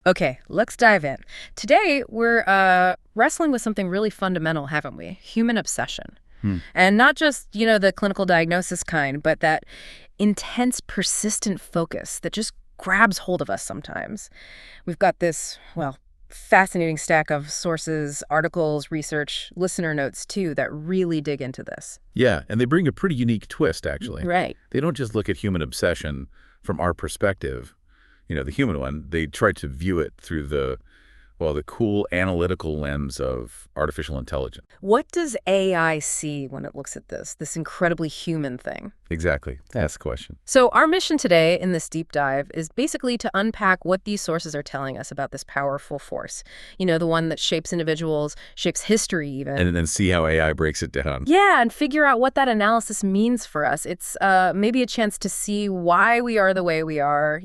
Okay, let's dive in. Today, we're wrestling with something really fundamental, haven't we? Human obsession. And not just, the clinical diagnosis kind, but that intense, persistent focus that just grabs hold of us sometimes. We've got this, fascinating stack of sources, articles, research, listener notes, too, that really dig into this. Yeah, and they bring a pretty unique twist, actually. Right. They don't just look at human obsession from our perspective, the human one. They try to view it through the cool analytical lens of artificial intelligence. What does AI see when it looks at this incredibly human thing? Exactly. That's the question. So our mission today in this deep dive is basically to unpack what these sources are telling us about this powerful force. The one that shapes individuals, shapes history even. And then see how AI breaks it down. Yeah, and figure out what that analysis means for us. It's maybe a chance to see why we are the way we are,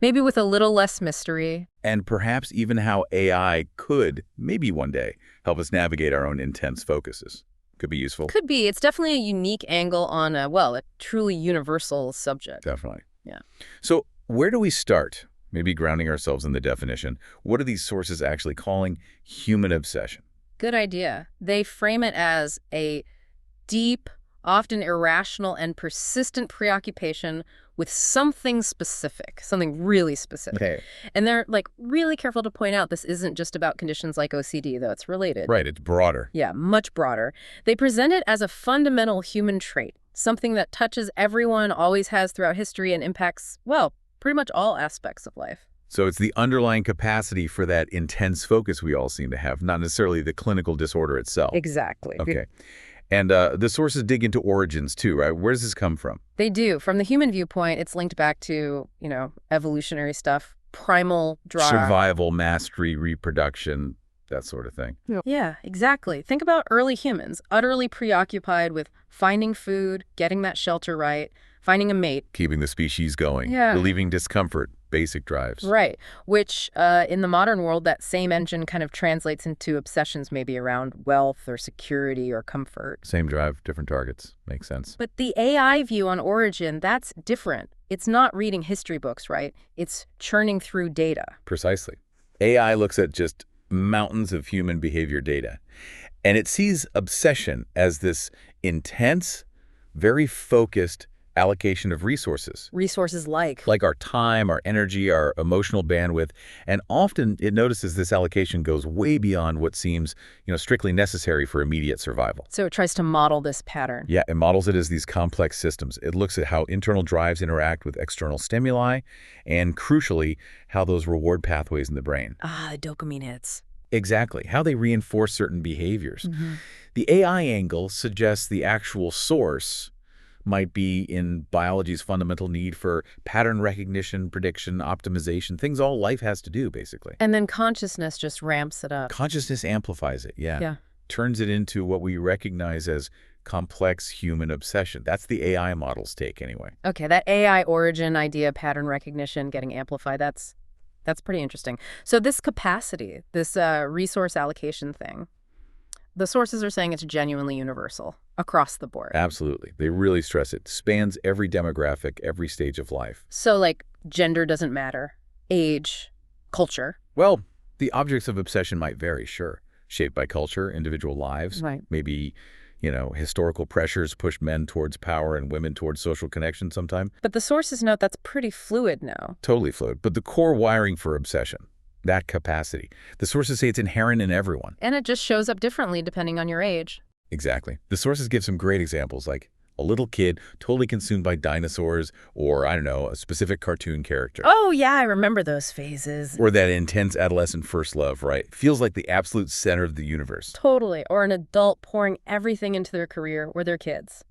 maybe with a little less mystery. And perhaps even how AI could, maybe one day, help us navigate our own intense focuses. Could be useful. Could be. It's definitely a unique angle on, a truly universal subject. Definitely. Yeah. So where do we start? Maybe grounding ourselves in the definition. What are these sources actually calling human obsession? Good idea. They frame it as a deep, often irrational and persistent preoccupation with something specific, something really specific. Okay. And they're really careful to point out this isn't just about conditions like OCD, though it's related. Right, it's broader. Yeah, much broader. They present it as a fundamental human trait, something that touches everyone, always has throughout history, and impacts, pretty much all aspects of life. So it's the underlying capacity for that intense focus we all seem to have, not necessarily the clinical disorder itself. Exactly. Okay. And the sources dig into origins, too, right? Where does this come from? They do. From the human viewpoint, it's linked back to, evolutionary stuff, primal drive. Survival, mastery, reproduction, that sort of thing. Yeah, exactly. Think about early humans, utterly preoccupied with finding food, getting that shelter right, finding a mate. Keeping the species going. Yeah. Relieving discomfort, basic drives. Right, which in the modern world, that same engine kind of translates into obsessions maybe around wealth or security or comfort. Same drive, different targets. Makes sense. But the AI view on origin, that's different. It's not reading history books, right? It's churning through data. Precisely. AI looks at just mountains of human behavior data, and it sees obsession as this intense, very focused allocation of resources. Resources like Our time, our energy, our emotional bandwidth. And often it notices this allocation goes way beyond what seems, strictly necessary for immediate survival. So it tries to model this pattern. Yeah, it models it as these complex systems. It looks at how internal drives interact with external stimuli and, crucially, how those reward pathways in the brain. The dopamine hits. Exactly, how they reinforce certain behaviors. The AI angle suggests the actual source might be in biology's fundamental need for pattern recognition, prediction, optimization, things all life has to do, basically. And then consciousness just ramps it up. Consciousness amplifies it, Yeah. Turns it into what we recognize as complex human obsession. That's the AI model's take, anyway. Okay, that AI origin idea, pattern recognition, getting amplified, that's pretty interesting. So this capacity, this resource allocation thing, the sources are saying it's genuinely universal across the board. Absolutely. They really stress it. Spans every demographic, every stage of life. So, gender doesn't matter, age, culture. Well, the objects of obsession might vary, sure. Shaped by culture, individual lives. Right. Maybe, historical pressures push men towards power and women towards social connection sometime. But the sources note that's pretty fluid now. Totally fluid. But the core wiring for obsession, that capacity, the sources say it's inherent in everyone. And it just shows up differently depending on your age. Exactly. The sources give some great examples, like a little kid totally consumed by dinosaurs or, a specific cartoon character. Oh, yeah, I remember those phases. Or that intense adolescent first love, right? Feels like the absolute center of the universe. Totally. Or an adult pouring everything into their career or their kids.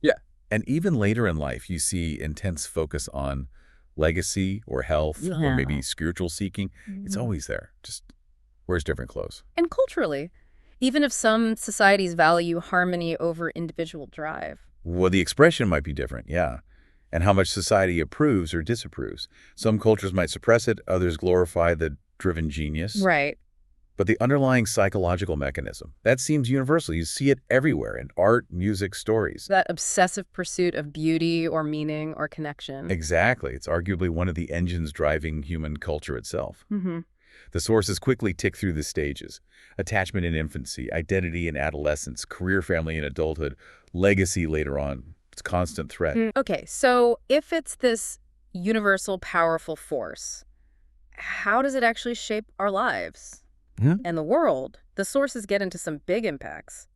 Yeah. And even later in life, you see intense focus on legacy or health or maybe spiritual seeking. It's always there. Just wears different clothes. And culturally, even if some societies value harmony over individual drive. Well, the expression might be different, yeah. And how much society approves or disapproves. Some cultures might suppress it, others glorify the driven genius. Right. But the underlying psychological mechanism, that seems universal. You see it everywhere in art, music, stories. That obsessive pursuit of beauty or meaning or connection. Exactly. It's arguably one of the engines driving human culture itself. Mm-hmm. The sources quickly tick through the stages: attachment in infancy, identity in adolescence, career, family in adulthood, legacy later on. It's a constant threat. Okay, so if it's this universal, powerful force, how does it actually shape our lives and the world? The sources get into some big impacts.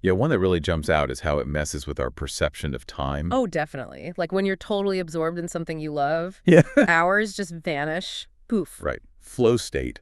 Yeah, one that really jumps out is how it messes with our perception of time. Oh, definitely. Like when you're totally absorbed in something you love, hours just vanish. Poof. Right. Flow state.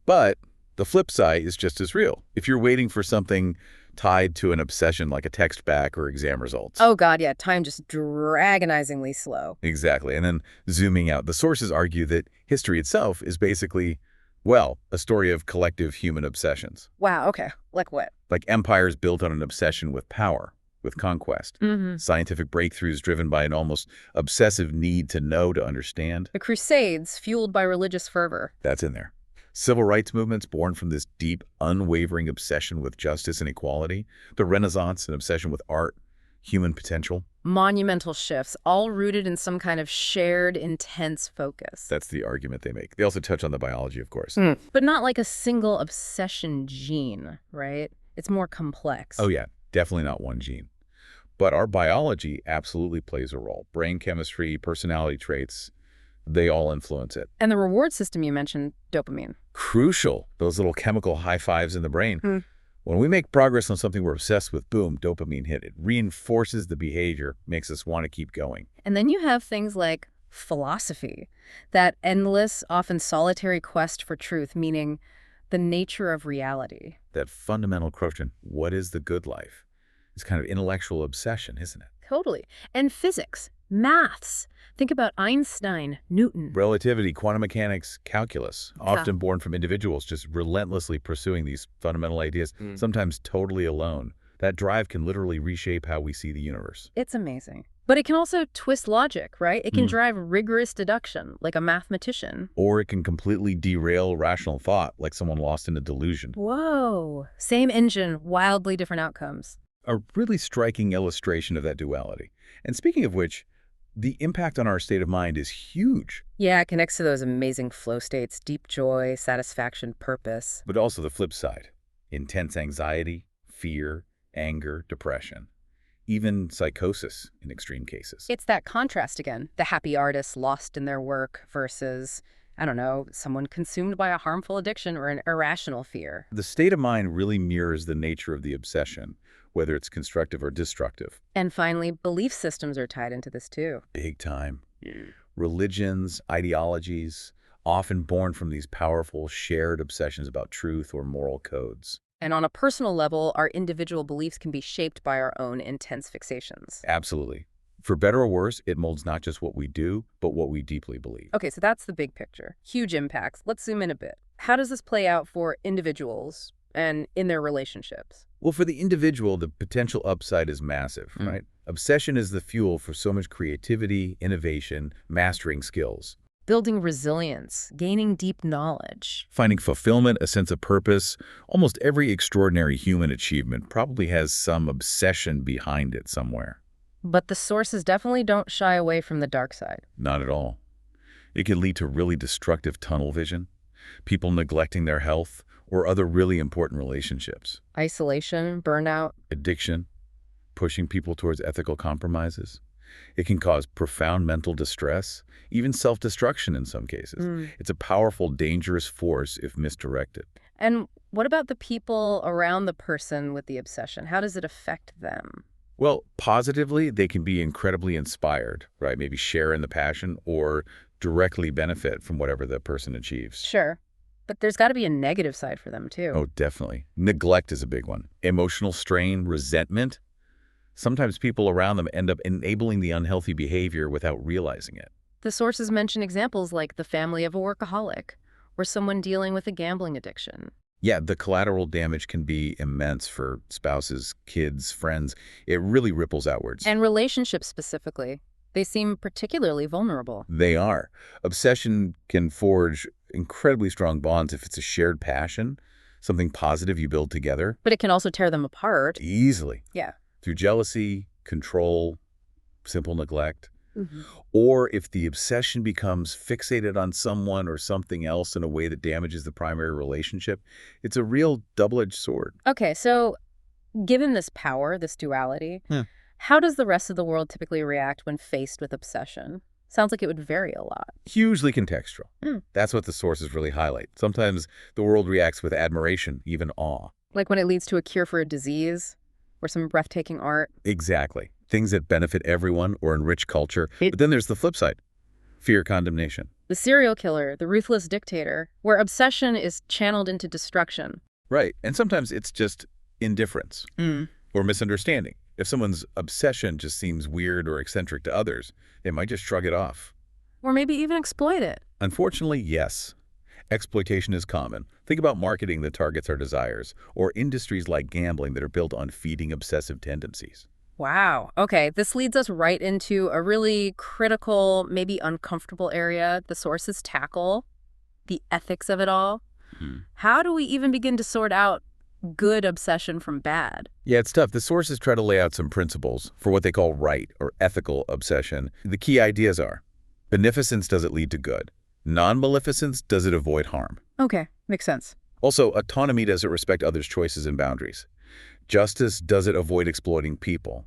But the flip side is just as real. If you're waiting for something tied to an obsession like a text back or exam results. Oh, God, yeah. Time just agonizingly slow. Exactly. And then zooming out, the sources argue that history itself is basically, well, a story of collective human obsessions. Wow, okay. Like what? Like empires built on an obsession with power, with conquest. Scientific breakthroughs driven by an almost obsessive need to know, to understand. The Crusades, fueled by religious fervor. That's in there. Civil rights movements born from this deep, unwavering obsession with justice and equality. The Renaissance, an obsession with art, human potential. Monumental shifts, all rooted in some kind of shared, intense focus. That's the argument they make. They also touch on the biology, of course. But not like a single obsession gene, right? It's more complex. Oh, yeah. Definitely not one gene. But our biology absolutely plays a role. Brain chemistry, personality traits, they all influence it. And the reward system you mentioned, dopamine. Crucial. Those little chemical high fives in the brain. When we make progress on something we're obsessed with, boom, dopamine hit. It reinforces the behavior, makes us want to keep going. And then you have things like philosophy, that endless, often solitary quest for truth, meaning the nature of reality. That fundamental question, what is the good life? It's kind of intellectual obsession, isn't it? Totally. And physics, maths. Think about Einstein, Newton. Relativity, quantum mechanics, calculus, often born from individuals just relentlessly pursuing these fundamental ideas, sometimes totally alone. That drive can literally reshape how we see the universe. It's amazing. But it can also twist logic, right? It can drive rigorous deduction, like a mathematician. Or it can completely derail rational thought, like someone lost in a delusion. Whoa. Same engine, wildly different outcomes. A really striking illustration of that duality. And speaking of which, the impact on our state of mind is huge. Yeah, it connects to those amazing flow states, deep joy, satisfaction, purpose. But also the flip side: intense anxiety, fear, anger, depression, even psychosis in extreme cases. It's that contrast again, the happy artist lost in their work versus, I don't know, someone consumed by a harmful addiction or an irrational fear. The state of mind really mirrors the nature of the obsession, whether it's constructive or destructive. And finally, belief systems are tied into this too. Big time. Religions, ideologies, often born from these powerful shared obsessions about truth or moral codes. And on a personal level, our individual beliefs can be shaped by our own intense fixations. Absolutely. For better or worse, it molds not just what we do, but what we deeply believe. Okay, so that's the big picture. Huge impacts. Let's zoom in a bit. How does this play out for individuals and in their relationships? Well, for the individual, the potential upside is massive, right? Obsession is the fuel for so much creativity, innovation, mastering skills. Building resilience, gaining deep knowledge. Finding fulfillment, a sense of purpose. Almost every extraordinary human achievement probably has some obsession behind it somewhere. But the sources definitely don't shy away from the dark side. Not at all. It can lead to really destructive tunnel vision, people neglecting their health, or other really important relationships. Isolation, burnout. Addiction, pushing people towards ethical compromises. It can cause profound mental distress, even self-destruction in some cases. It's a powerful, dangerous force if misdirected. And what about the people around the person with the obsession? How does it affect them? Well, positively, they can be incredibly inspired, right? Maybe share in the passion or directly benefit from whatever the person achieves. Sure. But there's got to be a negative side for them, too. Oh, definitely. Neglect is a big one. Emotional strain, resentment. Sometimes people around them end up enabling the unhealthy behavior without realizing it. The sources mention examples like the family of a workaholic or someone dealing with a gambling addiction. Yeah, the collateral damage can be immense for spouses, kids, friends. It really ripples outwards. And relationships specifically. They seem particularly vulnerable. They are. Obsession can forge incredibly strong bonds if it's a shared passion, something positive you build together. But it can also tear them apart. Easily. Yeah. Through jealousy, control, simple neglect. Mm-hmm. Or if the obsession becomes fixated on someone or something else in a way that damages the primary relationship, it's a real double-edged sword. Okay, so given this power, this duality, how does the rest of the world typically react when faced with obsession? Sounds like it would vary a lot. Hugely contextual. That's what the sources really highlight. Sometimes the world reacts with admiration, even awe. Like when it leads to a cure for a disease or some breathtaking art. Exactly. Things that benefit everyone or enrich culture. But then there's the flip side. Fear, condemnation. The serial killer, the ruthless dictator, where obsession is channeled into destruction. Right. And sometimes it's just indifference or misunderstanding. If someone's obsession just seems weird or eccentric to others, they might just shrug it off. Or maybe even exploit it. Unfortunately, yes. Exploitation is common. Think about marketing that targets our desires, or industries like gambling that are built on feeding obsessive tendencies. Wow. Okay, this leads us right into a really critical, maybe uncomfortable area the sources tackle, the ethics of it all. How do we even begin to sort out good obsession from bad? Yeah, it's tough. The sources try to lay out some principles for what they call right or ethical obsession. The key ideas are: beneficence, does it lead to good? Non-maleficence, does it avoid harm? Okay, makes sense. Also, autonomy, does it respect others' choices and boundaries? Justice, does it avoid exploiting people?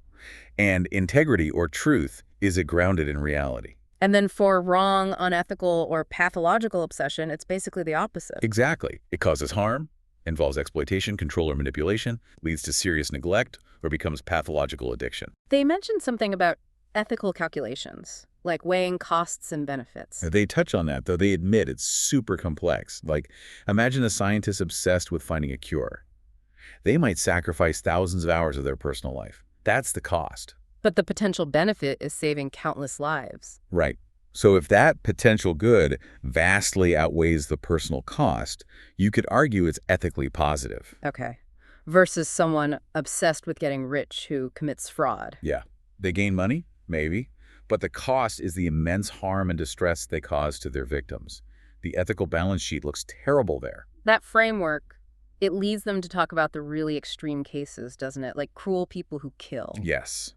And integrity or truth, is it grounded in reality? And then for wrong, unethical, or pathological obsession, it's basically the opposite. Exactly. It causes harm, involves exploitation, control, or manipulation, leads to serious neglect, or becomes pathological addiction. They mentioned something about ethical calculations, like weighing costs and benefits. They touch on that, though they admit it's super complex. Like, imagine a scientist obsessed with finding a cure. They might sacrifice thousands of hours of their personal life. That's the cost. But the potential benefit is saving countless lives. Right. So if that potential good vastly outweighs the personal cost, you could argue it's ethically positive. Okay. Versus someone obsessed with getting rich who commits fraud. Yeah. They gain money? Maybe. But the cost is the immense harm and distress they cause to their victims. The ethical balance sheet looks terrible there. That framework, it leads them to talk about the really extreme cases, doesn't it? Like cruel people who kill. Yes.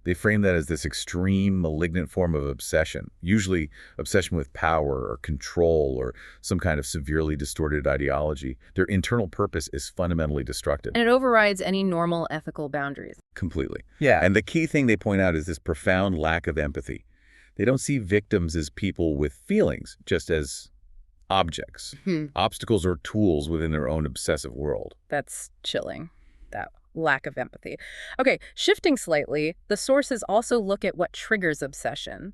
They frame that as this extreme, malignant form of obsession, usually obsession with power or control or some kind of severely distorted ideology. Their internal purpose is fundamentally destructive. And it overrides any normal ethical boundaries. Completely. Yeah. And the key thing they point out is this profound lack of empathy. They don't see victims as people with feelings, just as objects, obstacles or tools within their own obsessive world. That's chilling, that lack of empathy. Okay, shifting slightly, the sources also look at what triggers obsession.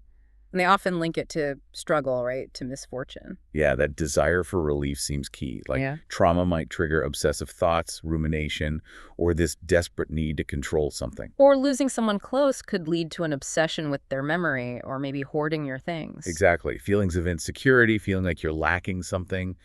And they often link it to struggle, right, to misfortune. Yeah, that desire for relief seems key. Like trauma might trigger obsessive thoughts, rumination, or this desperate need to control something. Or losing someone close could lead to an obsession with their memory, or maybe hoarding your things. Exactly. Feelings of insecurity, feeling like you're lacking something,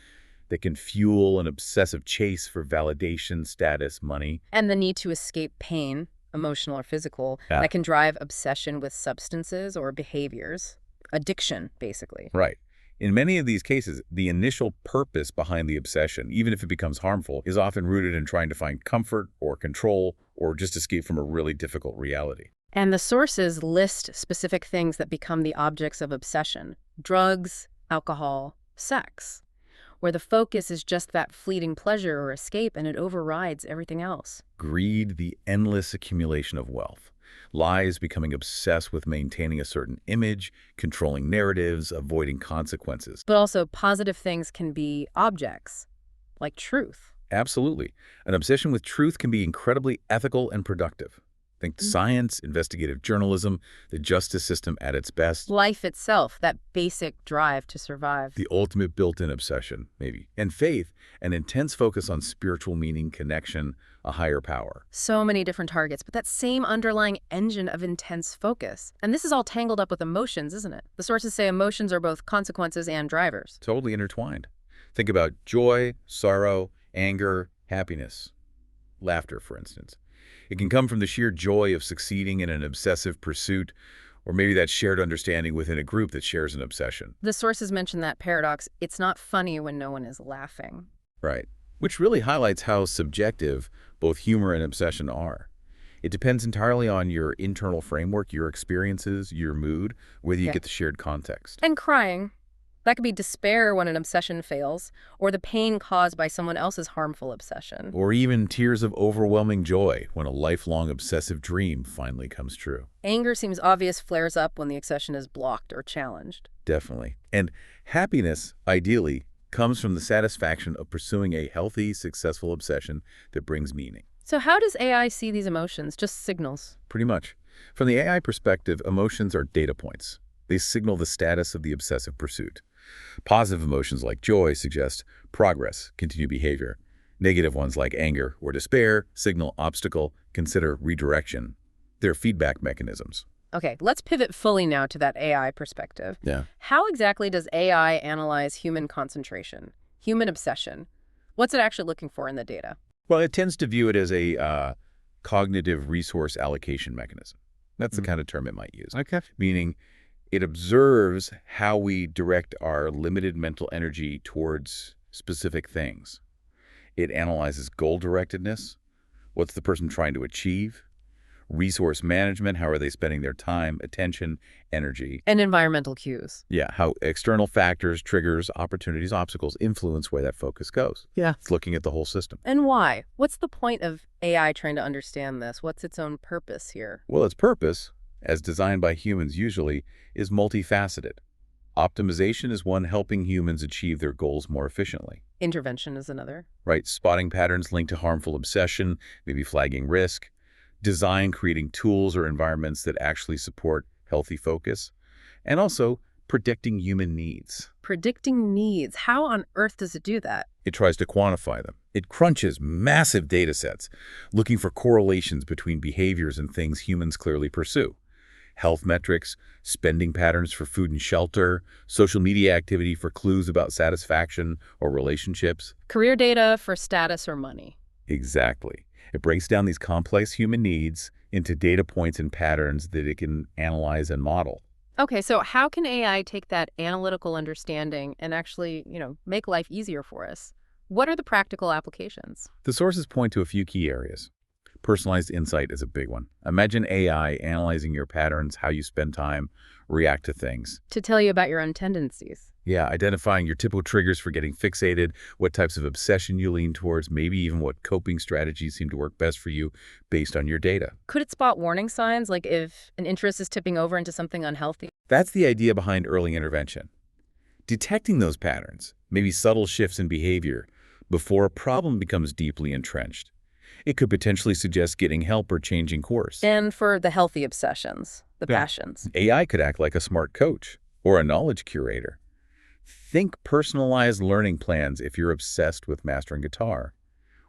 that can fuel an obsessive chase for validation, status, money. And the need to escape pain, emotional or physical, that can drive obsession with substances or behaviors. Addiction, basically. Right. In many of these cases, the initial purpose behind the obsession, even if it becomes harmful, is often rooted in trying to find comfort or control or just escape from a really difficult reality. And the sources list specific things that become the objects of obsession: drugs, alcohol, sex, where the focus is just that fleeting pleasure or escape and it overrides everything else. Greed, the endless accumulation of wealth. Lies, becoming obsessed with maintaining a certain image, controlling narratives, avoiding consequences. But also positive things can be objects, like truth. Absolutely. An obsession with truth can be incredibly ethical and productive. Think science, investigative journalism, the justice system at its best. Life itself, that basic drive to survive. The ultimate built-in obsession, maybe. And faith, an intense focus on spiritual meaning, connection, a higher power. So many different targets, but that same underlying engine of intense focus. And this is all tangled up with emotions, isn't it? The sources say emotions are both consequences and drivers. Totally intertwined. Think about joy, sorrow, anger, happiness. Laughter, for instance. It can come from the sheer joy of succeeding in an obsessive pursuit, or maybe that shared understanding within a group that shares an obsession. The sources mention that paradox: it's not funny when no one is laughing. Right. which really highlights how subjective both humor and obsession are. It depends entirely on your internal framework, your experiences, your mood, whether you get the shared context. And crying. That could be despair when an obsession fails, or the pain caused by someone else's harmful obsession. Or even tears of overwhelming joy when a lifelong obsessive dream finally comes true. Anger seems obvious flares up when the obsession is blocked or challenged. Definitely. And happiness, ideally, comes from the satisfaction of pursuing a healthy, successful obsession that brings meaning. So how does AI see these emotions? Just signals? Pretty much. From the AI perspective, emotions are data points. They signal the status of the obsessive pursuit. Positive emotions like joy suggest progress, continued behavior. Negative ones like anger or despair signal obstacle, consider redirection. They're feedback mechanisms. Okay, let's pivot fully now to that AI perspective. Yeah. How exactly does AI analyze human concentration, human obsession? What's it actually looking for in the data? Well, it tends to view it as a cognitive resource allocation mechanism. That's the kind of term it might use. Okay. Meaning it observes how we direct our limited mental energy towards specific things. It analyzes goal-directedness, what's the person trying to achieve, resource management, how are they spending their time, attention, energy. And environmental cues. Yeah, how external factors, triggers, opportunities, obstacles influence where that focus goes. Yeah. It's looking at the whole system. And why? What's the point of AI trying to understand this? What's its own purpose here? Well, its purpose, as designed by humans usually, is multifaceted. Optimization is one helping humans achieve their goals more efficiently. Intervention is another. Right, spotting patterns linked to harmful obsession, maybe flagging risk. Design, creating tools or environments that actually support healthy focus. And also, predicting human needs. Predicting needs. How on earth does it do that? It tries to quantify them. It crunches massive data sets, looking for correlations between behaviors and things humans clearly pursue. Health metrics, spending patterns for food and shelter, social media activity for clues about satisfaction or relationships. Career data for status or money. Exactly. It breaks down these complex human needs into data points and patterns that it can analyze and model. Okay, so how can AI take that analytical understanding and actually, make life easier for us? What are the practical applications? The sources point to a few key areas. Personalized insight is a big one. Imagine AI analyzing your patterns, how you spend time, react to things. To tell you about your own tendencies. Yeah, identifying your typical triggers for getting fixated, what types of obsession you lean towards, maybe even what coping strategies seem to work best for you based on your data. Could it spot warning signs, like if an interest is tipping over into something unhealthy? That's the idea behind early intervention. Detecting those patterns, maybe subtle shifts in behavior, before a problem becomes deeply entrenched. It could potentially suggest getting help or changing course. And for the healthy obsessions, the passions. AI could act like a smart coach or a knowledge curator. Think personalized learning plans if you're obsessed with mastering guitar,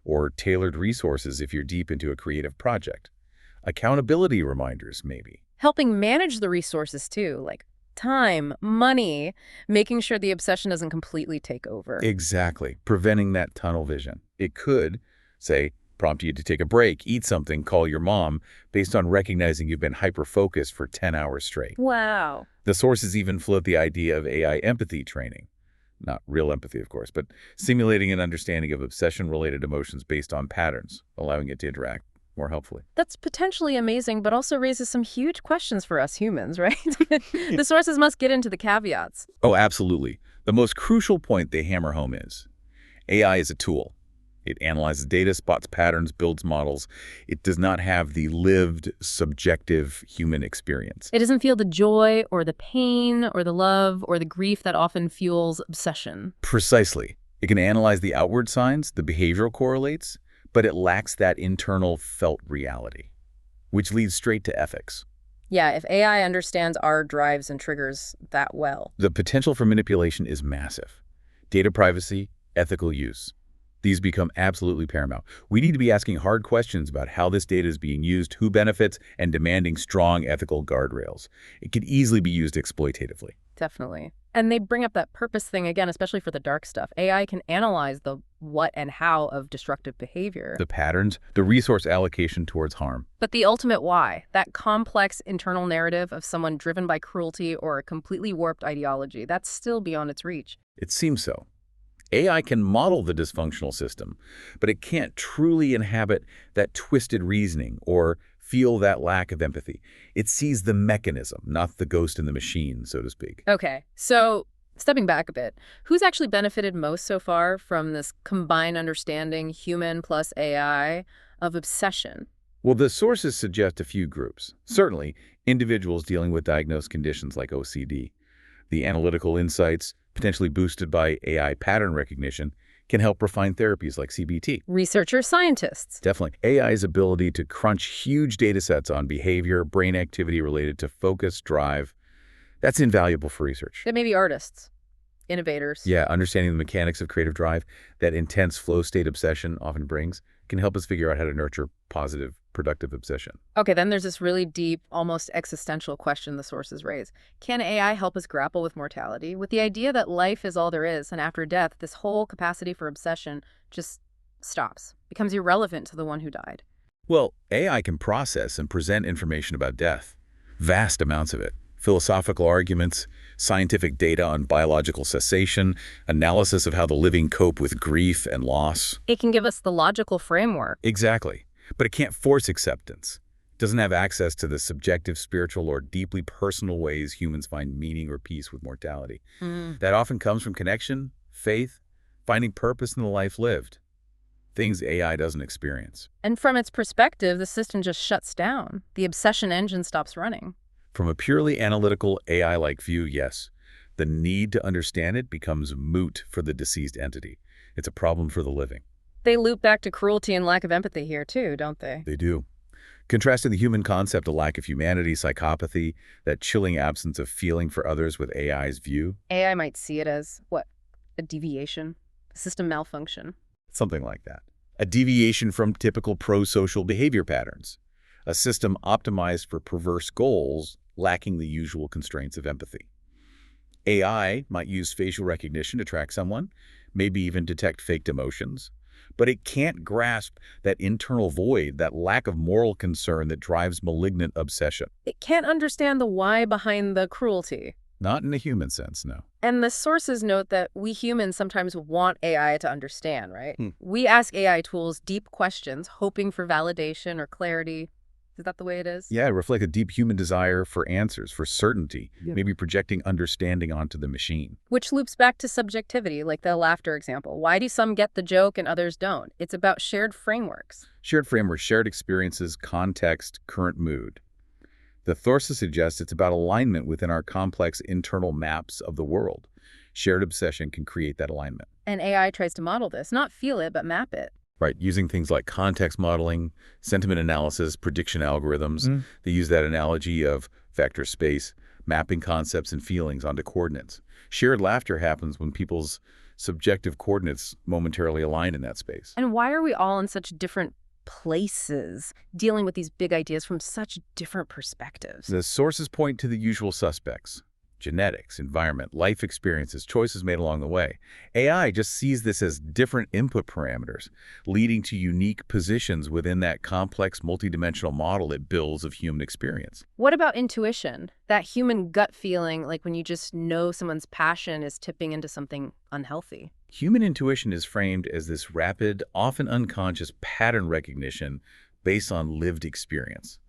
or tailored resources if you're deep into a creative project. Accountability reminders, maybe. Helping manage the resources too, like time, money, making sure the obsession doesn't completely take over. Exactly. Preventing that tunnel vision. It could, say, prompt you to take a break, eat something, call your mom, based on recognizing you've been hyper-focused for 10 hours straight. Wow. The sources even float the idea of AI empathy training. Not real empathy, of course, but simulating an understanding of obsession-related emotions based on patterns, allowing it to interact more helpfully. That's potentially amazing, but also raises some huge questions for us humans, right? The sources must get into the caveats. Oh, absolutely. The most crucial point they hammer home is AI is a tool. It analyzes data, spots patterns, builds models. It does not have the lived, subjective human experience. It doesn't feel the joy or the pain or the love or the grief that often fuels obsession. Precisely. It can analyze the outward signs, the behavioral correlates, but it lacks that internal felt reality, which leads straight to ethics. Yeah, if AI understands our drives and triggers that well. The potential for manipulation is massive. Data privacy, ethical use. These become absolutely paramount. We need to be asking hard questions about how this data is being used, who benefits, and demanding strong ethical guardrails. It could easily be used exploitatively. Definitely. And they bring up that purpose thing again, especially for the dark stuff. AI can analyze the what and how of destructive behavior. The patterns, the resource allocation towards harm. But the ultimate why, that complex internal narrative of someone driven by cruelty or a completely warped ideology, that's still beyond its reach. It seems so. AI can model the dysfunctional system, but it can't truly inhabit that twisted reasoning or feel that lack of empathy. It sees the mechanism, not the ghost in the machine, so to speak. Okay, so stepping back a bit, who's actually benefited most so far from this combined understanding, human plus AI, of obsession? Well, the sources suggest a few groups. Certainly, individuals dealing with diagnosed conditions like OCD. The analytical insights, potentially boosted by AI pattern recognition, can help refine therapies like CBT. Researchers, scientists. Definitely. AI's ability to crunch huge data sets on behavior, brain activity related to focus, drive, that's invaluable for research. That may be artists, innovators. Yeah, understanding the mechanics of creative drive, that intense flow state obsession often brings, can help us figure out how to nurture positive, productive obsession. Okay, then there's this really deep, almost existential question the sources raise. Can AI help us grapple with mortality, with the idea that life is all there is, and after death, this whole capacity for obsession just stops, becomes irrelevant to the one who died? Well, AI can process and present information about death, vast amounts of it. Philosophical arguments, scientific data on biological cessation, analysis of how the living cope with grief and loss. It can give us the logical framework. Exactly. But it can't force acceptance. It doesn't have access to the subjective, spiritual, or deeply personal ways humans find meaning or peace with mortality. That often comes from connection, faith, finding purpose in the life lived. Things AI doesn't experience. And from its perspective, the system just shuts down. The obsession engine stops running. From a purely analytical AI-like view, yes. The need to understand it becomes moot for the deceased entity. It's a problem for the living. They loop back to cruelty and lack of empathy here too, don't they? They do. Contrasting the human concept of lack of humanity, psychopathy, that chilling absence of feeling for others with AI's view. AI might see it as, what, a deviation? A system malfunction? Something like that. A deviation from typical pro-social behavior patterns. A system optimized for perverse goals, lacking the usual constraints of empathy. AI might use facial recognition to track someone, maybe even detect faked emotions, but it can't grasp that internal void, that lack of moral concern that drives malignant obsession. It can't understand the why behind the cruelty. Not in a human sense, no. And the sources note that we humans sometimes want AI to understand, right? We ask AI tools deep questions, hoping for validation or clarity. Is that the way it is? Yeah, reflect a deep human desire for answers, for certainty, maybe projecting understanding onto the machine. Which loops back to subjectivity, like the laughter example. Why do some get the joke and others don't? It's about shared frameworks. Shared frameworks, shared experiences, context, current mood. The sources suggest it's about alignment within our complex internal maps of the world. Shared obsession can create that alignment. And AI tries to model this, not feel it, but map it. Right, using things like context modeling, sentiment analysis, prediction algorithms. They use that analogy of vector space, mapping concepts and feelings onto coordinates. Shared laughter happens when people's subjective coordinates momentarily align in that space. And why are we all in such different places, dealing with these big ideas from such different perspectives? The sources point to the usual suspects. Genetics, environment, life experiences, choices made along the way. AI just sees this as different input parameters, leading to unique positions within that complex multidimensional model it builds of human experience. What about intuition? That human gut feeling, like when you just know someone's passion is tipping into something unhealthy. Human intuition is framed as this rapid, often unconscious pattern recognition based on lived experience.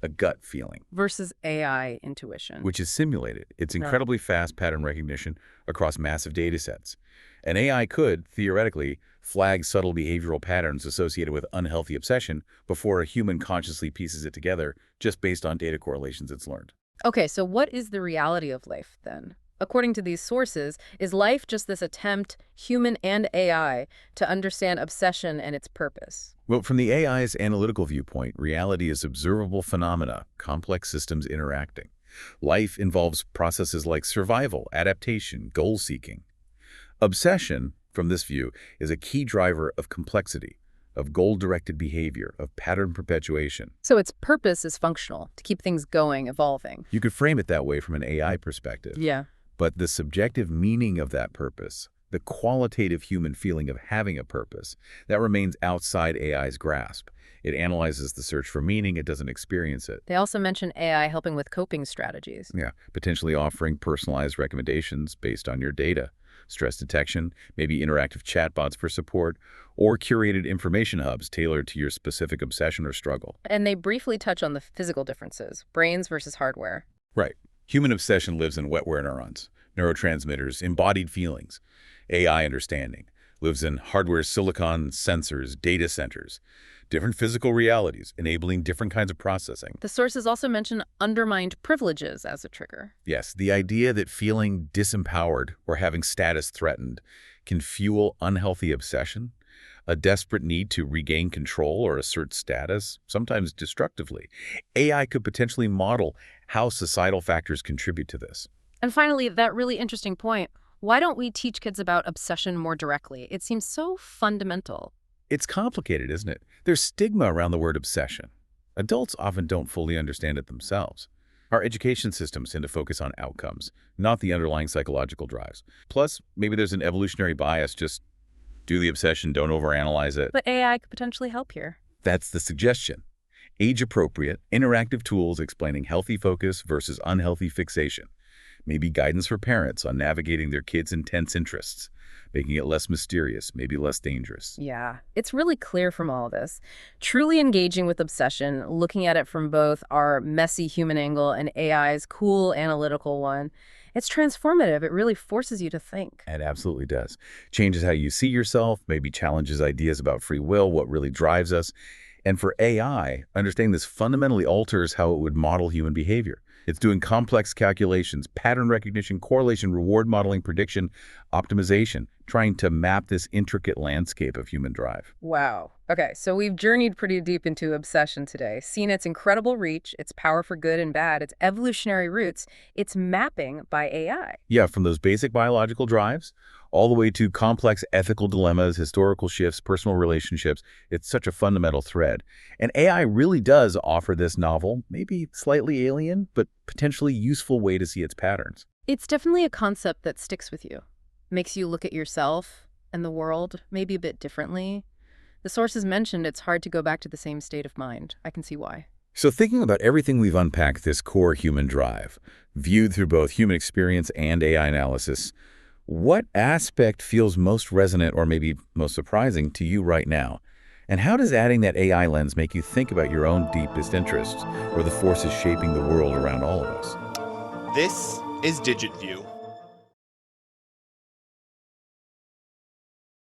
A gut feeling. Versus AI intuition. Which is simulated. It's incredibly fast pattern recognition across massive data sets. An AI could, theoretically, flag subtle behavioral patterns associated with unhealthy obsession before a human consciously pieces it together just based on data correlations it's learned. Okay, so what is the reality of life then? According to these sources, is life just this attempt, human and AI, to understand obsession and its purpose? Well, from the AI's analytical viewpoint, reality is observable phenomena, complex systems interacting. Life involves processes like survival, adaptation, goal-seeking. Obsession, from this view, is a key driver of complexity, of goal-directed behavior, of pattern perpetuation. So its purpose is functional, to keep things going, evolving. You could frame it that way from an AI perspective. Yeah. But the subjective meaning of that purpose, the qualitative human feeling of having a purpose, that remains outside AI's grasp. It analyzes the search for meaning, it doesn't experience it. They also mention AI helping with coping strategies. Yeah, potentially offering personalized recommendations based on your data. stress detection, maybe interactive chatbots for support, or curated information hubs tailored to your specific obsession or struggle. And they briefly touch on the physical differences, brains versus hardware. Right. Human obsession lives in wetware neurons, neurotransmitters, embodied feelings. AI understanding lives in hardware, silicon, sensors, data centers, different physical realities, enabling different kinds of processing. The sources also mention undermined privileges as a trigger. Yes, the idea that feeling disempowered or having status threatened can fuel unhealthy obsession, a desperate need to regain control or assert status, sometimes destructively. AI could potentially model how societal factors contribute to this. And finally, that really interesting point. Why don't we teach kids about obsession more directly? It seems so fundamental. It's complicated, isn't it? There's stigma around the word obsession. Adults often don't fully understand it themselves. Our education systems tend to focus on outcomes, not the underlying psychological drives. Plus, maybe there's an evolutionary bias, just do the obsession, don't overanalyze it. But AI could potentially help here. That's the suggestion. Age-appropriate, interactive tools explaining healthy focus versus unhealthy fixation. Maybe guidance for parents on navigating their kids' intense interests, making it less mysterious, maybe less dangerous. Yeah, it's really clear from all this. Truly engaging with obsession, looking at it from both our messy human angle and AI's cool analytical one, it's transformative. It really forces you to think. It absolutely does. Changes how you see yourself, maybe challenges ideas about free will, what really drives us. And for AI, understanding this fundamentally alters how it would model human behavior. It's doing complex calculations, pattern recognition, correlation, reward modeling, prediction, optimization, trying to map this intricate landscape of human drive. Wow. Okay, so we've journeyed pretty deep into obsession today, seen its incredible reach, its power for good and bad, its evolutionary roots, its mapping by AI. Yeah, from those basic biological drives all the way to complex ethical dilemmas, historical shifts, personal relationships. It's such a fundamental thread. And AI really does offer this novel, maybe slightly alien, but potentially useful way to see its patterns. It's definitely a concept that sticks with you. Makes you look at yourself and the world maybe a bit differently. The sources mentioned it's hard to go back to the same state of mind. I can see why. So thinking about everything we've unpacked, this core human drive, viewed through both human experience and AI analysis, what aspect feels most resonant or maybe most surprising to you right now? And how does adding that AI lens make you think about your own deepest interests or the forces shaping the world around all of us? This is DigitView.